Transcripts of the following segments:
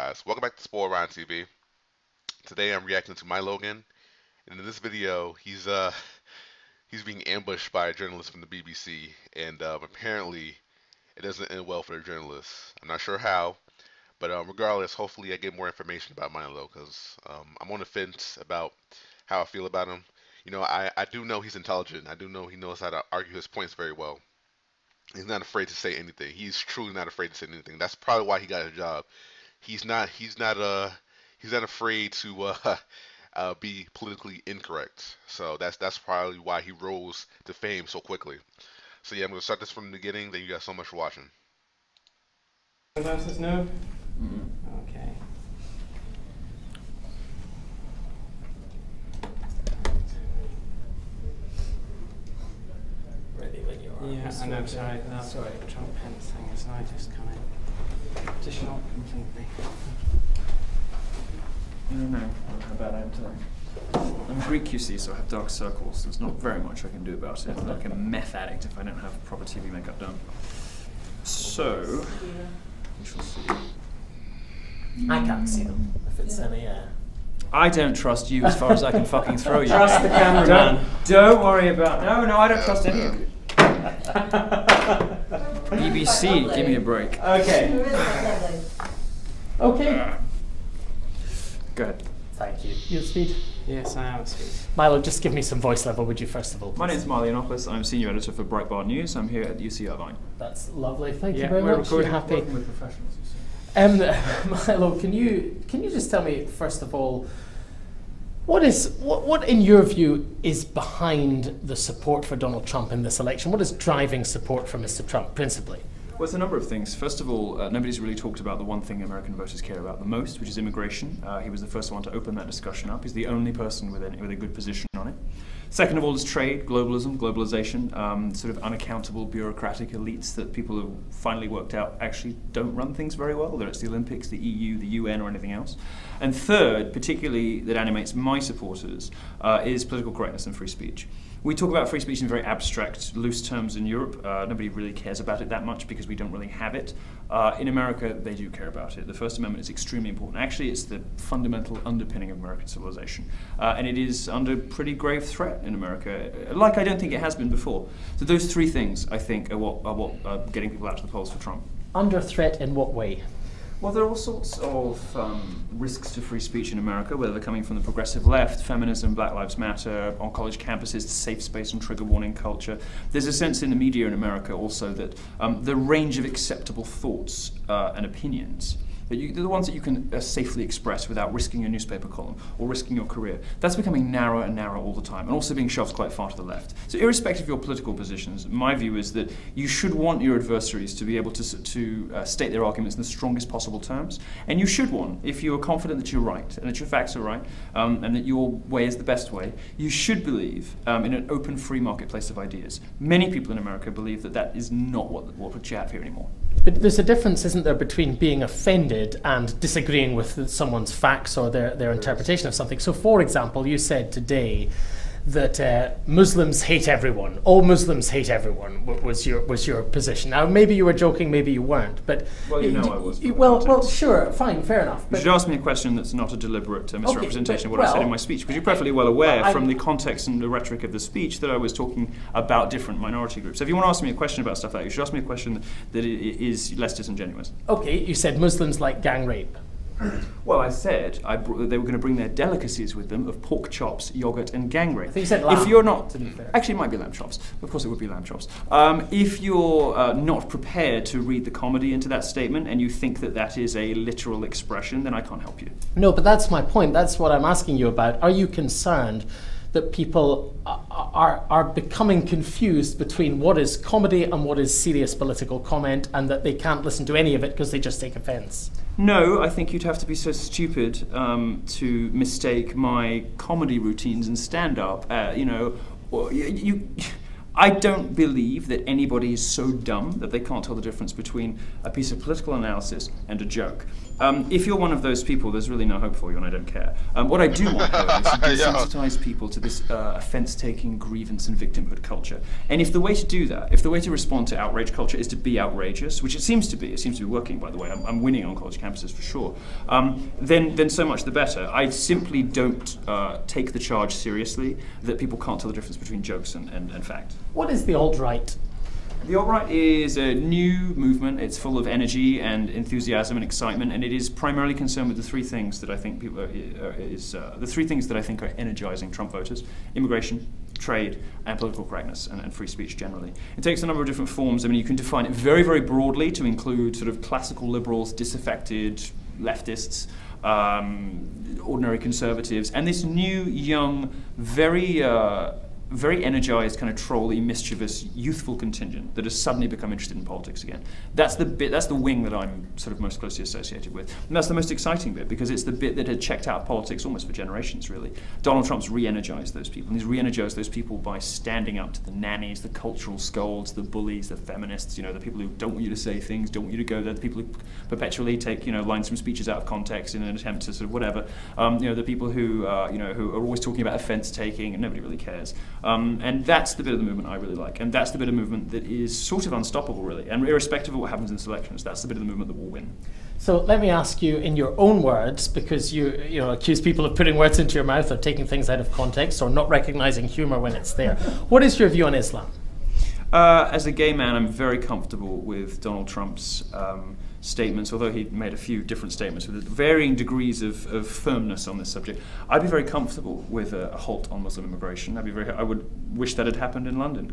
guys? Welcome back to Spoil Ryan TV. Today I'm reacting to Milo again, and in this video he's being ambushed by a journalist from the BBC, and apparently it doesn't end well for the journalist. I'm not sure how, but regardless, hopefully I get more information about Milo because I'm on the fence about how I feel about him. I do know he's intelligent. I do know he knows how to argue his points very well. He's not afraid to say anything. He's truly not afraid to say anything. That's probably why he got a job. He's not afraid to be politically incorrect. So that's probably why he rose to fame so quickly. So yeah, I'm gonna start this from the beginning. Thank you guys so much for watching. Says no. Okay. Ready when you are. Yeah, I know. Sorry, that Trump Pence thing is now just kind of just not completely. I don't know how bad I am today. I'm Greek, you see, so I have dark circles. There's not very much I can do about it. I'm like a meth addict if I don't have proper TV makeup done. So, we shall see. I can't see them if it's any. I don't trust you as far as I can fucking throw you. Trust the cameraman. Don't worry about. No, I don't trust any of you. BBC, give me a break. Okay. Okay. Go ahead. Thank you. You speed? Yes, I am a speed. Milo, just give me some voice level, would you, first of all? Please? My name is Milo. I'm senior editor for Breitbart News. I'm here at UC Irvine. That's lovely. Thank you Yeah, very we're much. recording. You're happy. Working with professionals, you see. Milo, can you just tell me first of all, what in your view is behind the support for Donald Trump in this election? What is driving support for Mr. Trump principally? Well, it's a number of things. First of all, nobody's really talked about the one thing American voters care about the most, which is immigration. He was the first one to open that discussion up. He's the only person with a good position on it. Second of all is trade, globalism, globalization, sort of unaccountable bureaucratic elites that people have finally worked out actually don't run things very well, whether it's the Olympics, the EU, the UN, or anything else. And third, particularly that animates my supporters, is political correctness and free speech. We talk about free speech in very abstract, loose terms in Europe. Nobody really cares about it that much because we don't really have it. In America, they do care about it. The First Amendment is extremely important. Actually, it's the fundamental underpinning of American civilization. And it is under pretty grave threat in America, like I don't think it has been before. So those three things, I think, are what are getting people out to the polls for Trump. Under threat in what way? Well, there are all sorts of risks to free speech in America, whether they're coming from the progressive left, feminism, Black Lives Matter, on college campuses, the safe space and trigger warning culture. There's a sense in the media in America also that the range of acceptable thoughts and opinions, they're the ones that you can safely express without risking your newspaper column or risking your career. That's becoming narrower and narrower all the time, and also being shoved quite far to the left. So irrespective of your political positions, my view is that you should want your adversaries to be able to state their arguments in the strongest possible terms, and you should want, if you are confident that you're right, and that your facts are right, and that your way is the best way, you should believe in an open, free marketplace of ideas. Many people in America believe that that is not what you have here anymore. But there's a difference, isn't there, between being offended and disagreeing with someone's facts or their interpretation of something. So, for example, you said today that Muslims hate everyone. All Muslims hate everyone was your position. Now, maybe you were joking, maybe you weren't. But well, you know I was. Well, sure, fine, fair enough. You should ask me a question that's not a deliberate misrepresentation of what I said in my speech, because you're perfectly well aware from the context and the rhetoric of the speech that I was talking about different minority groups. So if you want to ask me a question about stuff like that, you should ask me a question that is less disingenuous. Okay, you said Muslims like gang rape. Well, I said they were going to bring their delicacies with them of pork chops, yogurt, and gang rape. I think you said lamb. If you're not, actually, it might be lamb chops. Of course, it would be lamb chops. If you're not prepared to read the comedy into that statement, and you think that that is a literal expression, then I can't help you. No, but that's my point. That's what I'm asking you about. Are you concerned that people are becoming confused between what is comedy and what is serious political comment, and that they can't listen to any of it because they just take offence? No, I think you'd have to be so stupid to mistake my comedy routines and stand-up. I don't believe that anybody is so dumb that they can't tell the difference between a piece of political analysis and a joke. If you're one of those people, there's really no hope for you, and I don't care. What I do want, though, is to desensitize people to this offense-taking, grievance, and victimhood culture. And if the way to do that, if the way to respond to outrage culture is to be outrageous, which it seems to be working, by the way, I'm winning on college campuses for sure, then so much the better. I simply don't take the charge seriously that people can't tell the difference between jokes and fact. What is the alt-right? The alt-right is a new movement. It's full of energy and enthusiasm and excitement, and it is primarily concerned with the three things that I think are energizing Trump voters: immigration, trade, and political correctness, and free speech generally. It takes a number of different forms. I mean, you can define it very, very broadly to include sort of classical liberals, disaffected leftists, ordinary conservatives, and this new, young, very energized, kind of trolly, mischievous, youthful contingent that has suddenly become interested in politics again. That's the wing that I'm sort of most closely associated with. And that's the most exciting bit, because it's the bit that had checked out politics almost for generations, really. Donald Trump's re-energized those people, and he's re-energized those people by standing up to the nannies, the cultural scolds, the bullies, the feminists, the people who don't want you to say things, don't want you to go there, the people who perpetually take, lines from speeches out of context in an attempt to sort of whatever. The people who, who are always talking about offense taking, and nobody really cares. And that's the bit of the movement I really like. And that's the bit of movement that is sort of unstoppable, really. And irrespective of what happens in this elections, that's the bit of the movement that will win. So let me ask you in your own words, because you accuse people of putting words into your mouth or taking things out of context or not recognizing humor when it's there. What is your view on Islam? As a gay man, I'm very comfortable with Donald Trump's statements, although he made a few different statements with varying degrees of firmness on this subject. I'd be very comfortable with a halt on Muslim immigration. I would wish that had happened in London.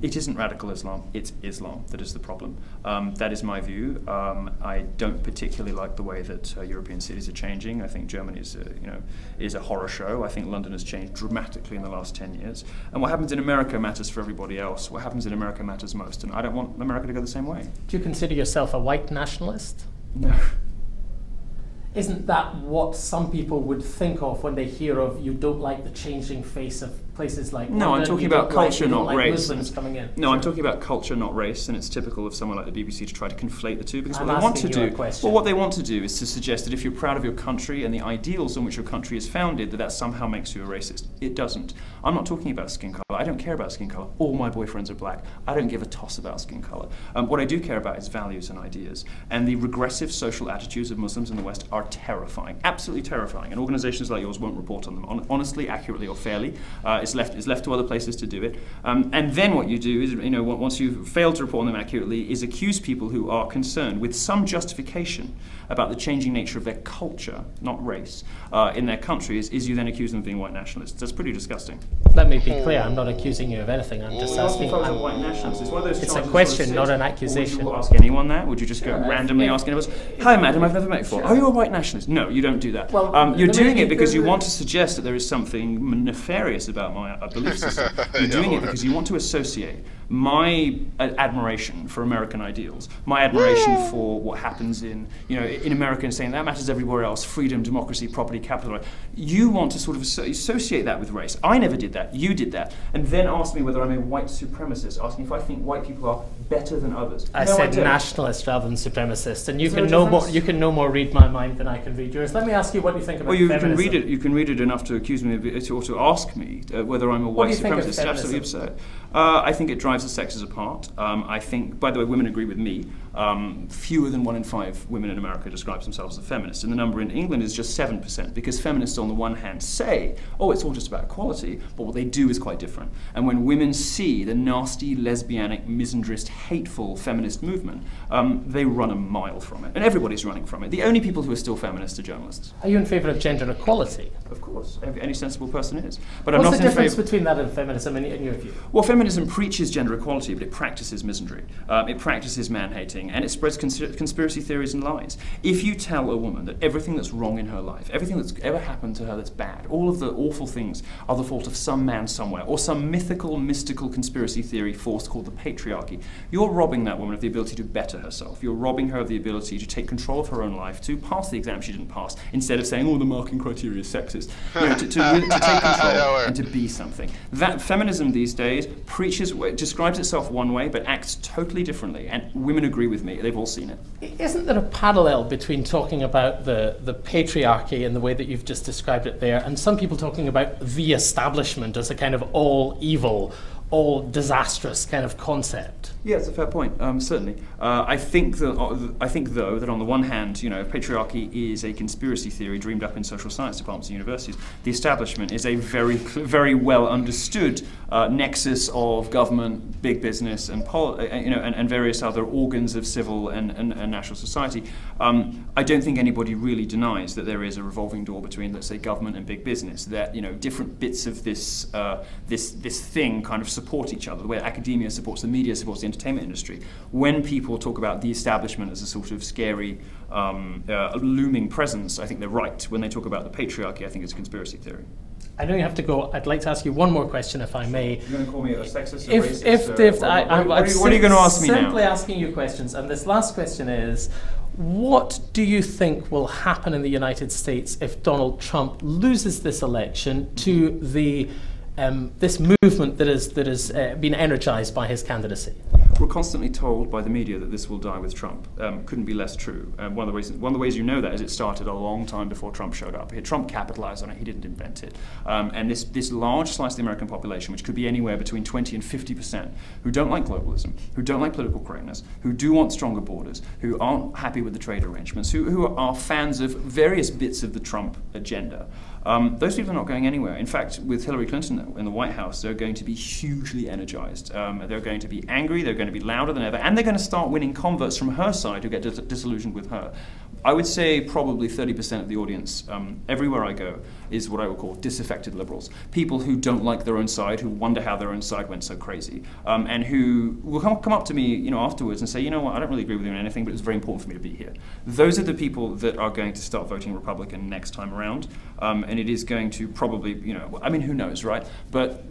It isn't radical Islam, it's Islam that is the problem. That is my view. I don't particularly like the way that European cities are changing. I think Germany is a horror show. I think London has changed dramatically in the last 10 years. And what happens in America matters for everybody else. What happens in America matters most, and I don't want America to go the same way. Do you consider yourself a white nationalist? No. Isn't that what some people would think of when they hear of you don't like the changing face of places like London? No, I'm talking about culture, not race. Muslims coming in. No, I'm talking about culture, not race, and it's typical of someone like the BBC to try to conflate the two, because I'm what they want to asking you do, a question. well, what they want to do is to suggest that if you're proud of your country and the ideals on which your country is founded, that somehow makes you a racist. It doesn't. I'm not talking about skin color. I don't care about skin color. All my boyfriends are black. I don't give a toss about skin color. What I do care about is values and ideas. And the regressive social attitudes of Muslims in the West are terrifying, absolutely terrifying. And organizations like yours won't report on them honestly, accurately, or fairly. It's left to other places to do it. And then what you do is, once you've failed to report on them accurately, is accuse people who are concerned with some justification about the changing nature of their culture, not race, in their countries, is you then accuse them of being white nationalists. That's pretty disgusting. Let me be clear, I'm not accusing you of anything. I'm just asking. If I was a white nationalist, it's one of those It's a charges question, sort not of an accusation. Would you ask anyone that? Would you just go Sure, randomly ask anyone? Hi, madam, I've never met you before. Are you a white nationalist? No, you don't do that. Well, you're doing it because you want to suggest that there is something nefarious about my belief system. You're doing it because you want to associate my admiration for American ideals, my admiration for what happens in America, and saying that matters everywhere else: freedom, democracy, property, capital. You want to sort of associate that with race. I never did that. You did that, and then ask me whether I'm a white supremacist, asking if I think white people are better than others. I said nationalist rather than supremacist, and you can no more read my mind than I can read yours. Let me ask you what you think about feminism. You can read it enough to accuse me of it, or to ask me whether I'm a white supremacist. It's absolutely absurd. I think it drives the sexes apart. I think, by the way, women agree with me. Fewer than 1 in 5 women in America describes themselves as feminists, and the number in England is just 7%, because feminists on the one hand say, oh, it's all just about equality, but what they do is quite different. And when women see the nasty, lesbianic, misandrist, hateful feminist movement, they run a mile from it. And everybody's running from it. The only people who are still feminists are journalists. Are you in favour of gender equality? Of course. Any sensible person is. But What's I'm not the difference between that and feminism in your view? Well, feminism preaches gender gender equality, but it practices misandry. It practices man-hating, and it spreads conspiracy theories and lies. If you tell a woman that everything that's wrong in her life, everything that's ever happened to her that's bad, all of the awful things are the fault of some man somewhere, or some mythical, mystical conspiracy theory force called the patriarchy, you're robbing that woman of the ability to better herself. You're robbing her of the ability to take control of her own life, to pass the exam she didn't pass, instead of saying, oh, the marking criteria is sexist. You know, to take control and to be something. That feminism these days describes itself one way, but acts totally differently. And women agree with me. They've all seen it. Isn't there a parallel between talking about the patriarchy in the way that you've just described it there, and some people talking about the establishment as a kind of all evil, all disastrous kind of concept? Yeah, it's a fair point. Certainly, I think though that on the one hand, you know, patriarchy is a conspiracy theory dreamed up in social science departments and universities. The establishment is a very well understood nexus of government, big business, and and various other organs of civil and national society. I don't think anybody really denies that there is a revolving door between, let's say, government and big business. That, you know, different bits of this this thing kind of support each other. The way academia supports the media, supports the entertainment industry. When people talk about the establishment as a sort of scary, looming presence, I think they're right. When they talk about the patriarchy, I think it's a conspiracy theory. I know you have to go. I'd like to ask you one more question, if I may. You're going to call me a sexist, a racist? What are you going to ask me now? Simply asking you questions, and this last question is, what do you think will happen in the United States if Donald Trump loses this election to the this movement that has been energized by his candidacy? We're constantly told by the media that this will die with Trump. Couldn't be less true. One of the ways you know that is it started a long time before Trump showed up. Trump capitalized on it. He didn't invent it. And this large slice of the American population, which could be anywhere between 20 and 50%, who don't like globalism, who don't like political correctness, who do want stronger borders, who aren't happy with the trade arrangements, who are fans of various bits of the Trump agenda. Those people are not going anywhere. In fact, with Hillary Clinton in the White House, they're going to be hugely energized. They're going to be angry, they're going to be louder than ever, and they're going to start winning converts from her side who get disillusioned with her. I would say probably 30% of the audience, everywhere I go, is what I would call disaffected liberals. People who don't like their own side, who wonder how their own side went so crazy, and who will come up to me, you know, afterwards and say, you know what, I don't really agree with you on anything, but it's very important for me to be here. Those are the people that are going to start voting Republican next time around, and it is going to probably, you know, I mean, who knows, right? But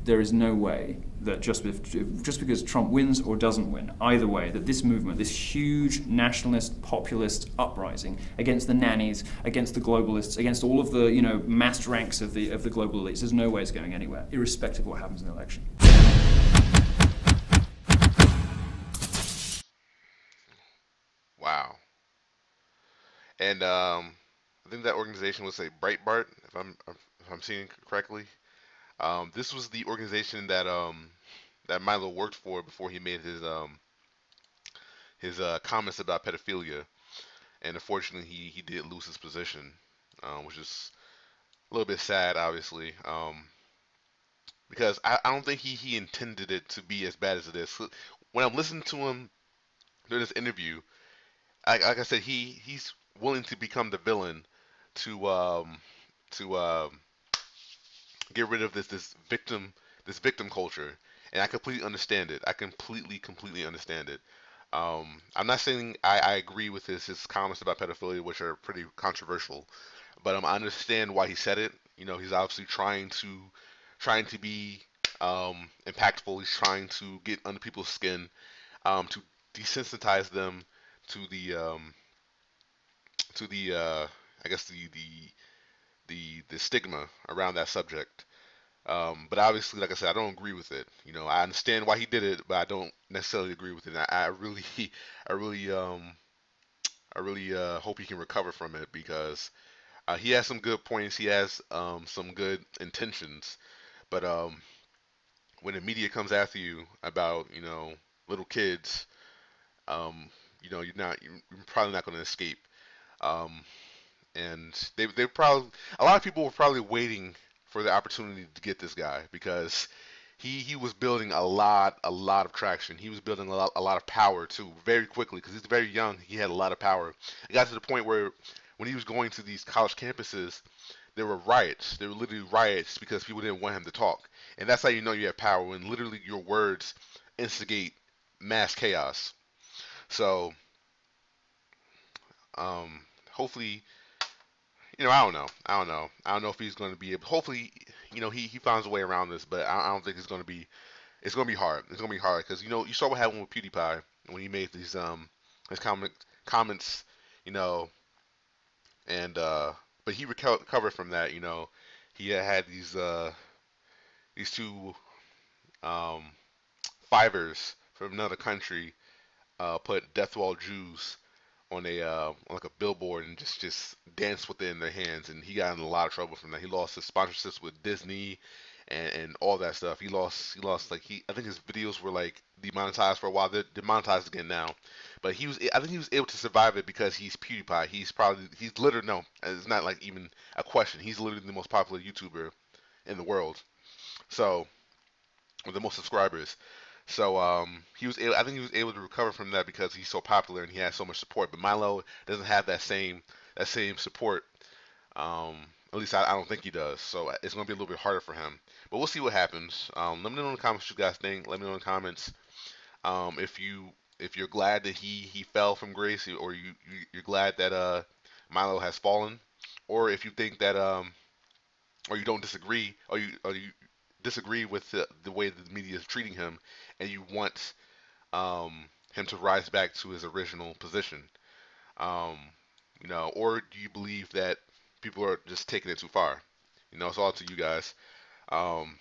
there is no way that just because Trump wins or doesn't win, either way, that this movement, this huge nationalist, populist uprising against the nannies, against the globalists, against all of the, you know, massed ranks of the global elites, there's no way it's going anywhere, irrespective of what happens in the election. Wow. And I think that organization was, say, Breitbart, if I'm seeing it correctly. This was the organization that that Milo worked for before he made his comments about pedophilia, and unfortunately he did lose his position, which is a little bit sad, obviously, because I don't think he intended it to be as bad as it is. When I'm listening to him during this interview, like I said, he's willing to become the villain to get rid of this victim culture, and I completely understand it. I completely understand it. I'm not saying I agree with his comments about pedophilia, which are pretty controversial, but I understand why he said it. You know, he's obviously trying to be impactful. He's trying to get under people's skin, to desensitize them to the I guess the stigma around that subject. But obviously, like I said, I don't agree with it. You know, I understand why he did it, but I don't necessarily agree with it. And I really hope he can recover from it, because he has some good points. He has some good intentions, but when the media comes after you about, you know, little kids, you know, you're probably not going to escape. Um, and they probably, a lot of people were probably waiting for the opportunity to get this guy, because he was building a lot of traction. He was building a lot of power too, very quickly, because he's very young. He had a lot of power. It got to the point where when he was going to these college campuses, there were riots. There were literally riots because people didn't want him to talk. And that's how you know you have power, when literally your words instigate mass chaos. So, hopefully, I don't know. I don't know. I don't know if he's going to be able. Hopefully, he finds a way around this, but I don't think it's going to be. It's going to be hard. It's going to be hard because you saw what happened with PewDiePie when he made these his comments, you know, and but he recovered from that. He had these two um fivers from another country put death to all Jews on like a billboard and just dance with it in their hands, and he got in a lot of trouble from that. He lost his sponsorships with Disney and all that stuff. He lost like I think his videos were like demonetized for a while. They're demonetized again now, but I think he was able to survive it because he's PewDiePie. He's literally, no, it's not like even a question. He's literally the most popular YouTuber in the world. So, with the most subscribers. So I think he was able to recover from that because he's so popular and he has so much support. But Milo doesn't have that same support. At least I don't think he does. So it's going to be a little bit harder for him. But we'll see what happens. Let me know in the comments what you guys think. Let me know in the comments if you're glad that he fell from grace, or you're glad that Milo has fallen, or if you think that or you don't disagree, or you disagree with the way that the media is treating him, and you want him to rise back to his original position. Um, or do you believe that people are just taking it too far? It's all to you guys. Um,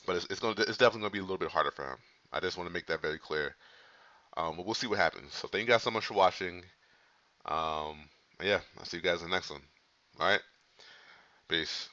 but it's definitely gonna be a little bit harder for him. I just want to make that very clear. But we'll see what happens. So thank you guys so much for watching. Yeah, I'll see you guys in the next one. All right, peace.